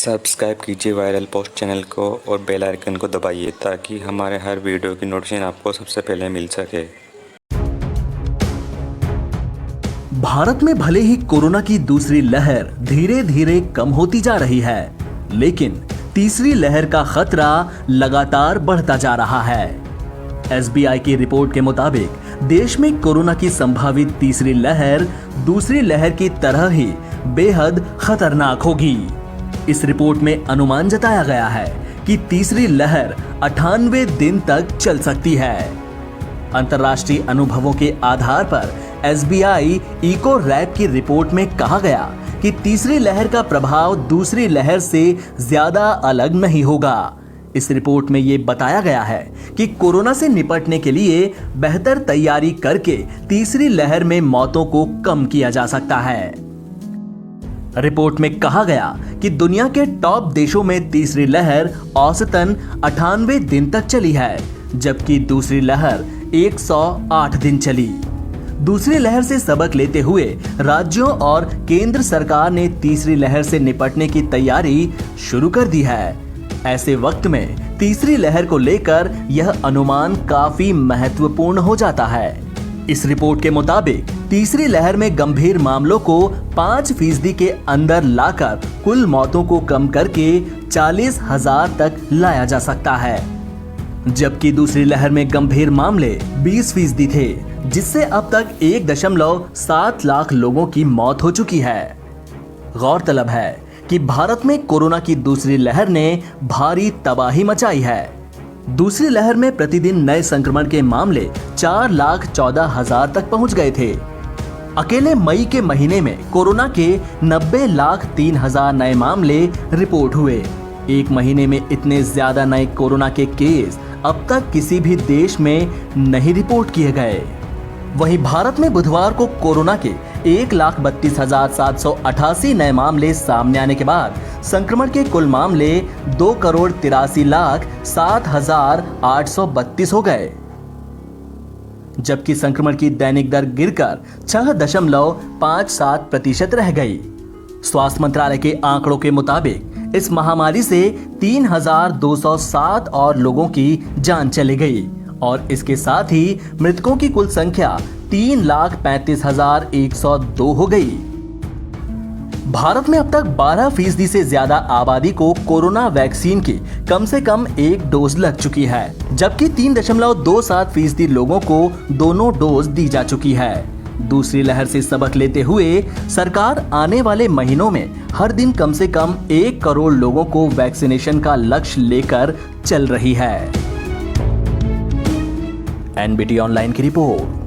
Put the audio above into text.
Subscribe कीजिए viral post channel को और बेल आइकन को दबाइए ताकि हमारे हर वीडियो की नोटिफिकेशन आपको सबसे पहले मिल सके। भारत में भले ही कोरोना की दूसरी लहर धीरे धीरे कम होती जा रही है, लेकिन तीसरी लहर का खतरा लगातार बढ़ता जा रहा है। एसबीआई की रिपोर्ट के मुताबिक देश में कोरोना की संभावित तीसरी लहर दूसरी लहर की तरह ही बेहद खतरनाक होगी। इस रिपोर्ट में अनुमान जताया गया है कि तीसरी लहर 98 दिन तक चल सकती है। अंतर्राष्ट्रीय अनुभवों के आधार पर एसबीआई इको रैप की रिपोर्ट में कहा गया कि तीसरी लहर का प्रभाव दूसरी लहर से ज्यादा अलग नहीं होगा। इस रिपोर्ट में ये बताया गया है कि कोरोना से निपटने के लिए बेहतर तैयारी करके तीसरी लहर में मौतों को कम किया जा सकता है। रिपोर्ट में कहा गया कि दुनिया के टॉप देशों में तीसरी लहर औसतन 98 दिन तक चली है, जबकि दूसरी लहर 108 दिन चली। दूसरी लहर से सबक लेते हुए राज्यों और केंद्र सरकार ने तीसरी लहर से निपटने की तैयारी शुरू कर दी है। ऐसे वक्त में तीसरी लहर को लेकर यह अनुमान काफी महत्वपूर्ण हो जाता है। इस रिपोर्ट के मुताबिक तीसरी लहर में गंभीर मामलों को 5% के अंदर लाकर कुल मौतों को कम करके 40,000 तक लाया जा सकता है, जबकि दूसरी लहर में गंभीर मामले 20% थे, जिससे अब तक 1.7 लाख लोगों की मौत हो चुकी है। गौरतलब है कि भारत में कोरोना की दूसरी लहर ने भारी तबाही मचाई है। दूसरी लहर में प्रतिदिन नए संक्रमण के मामले 4,14,000 तक पहुंच गए थे। अकेले मई के महीने में कोरोना के 90,03,000 नए मामले रिपोर्ट हुए। एक महीने में इतने ज्यादा नए कोरोना के केस अब तक किसी भी देश में नहीं रिपोर्ट किए गए। वहीं भारत में बुधवार को कोरोना के 1,32,788 नए मामले सामने आने के बाद संक्रमण के कुल मामले 2,83,07,832 हो गए, जबकि संक्रमण की दैनिक दर गिरकर 6.57% रह गई। स्वास्थ्य मंत्रालय के आंकड़ों के मुताबिक इस महामारी से 3,207 और लोगों की जान चली गई और इसके साथ ही मृतकों की कुल संख्या 3,35,102 हो गई। भारत में अब तक 12% से ज्यादा आबादी को कोरोना वैक्सीन की कम से कम एक डोज लग चुकी है, जबकि 3.27% लोगों को दोनों डोज दी जा चुकी है। दूसरी लहर से सबक लेते हुए सरकार आने वाले महीनों में हर दिन कम से कम 1 करोड़ लोगों को वैक्सीनेशन का लक्ष्य लेकर चल रही है। एनबीटी ऑनलाइन की रिपोर्ट।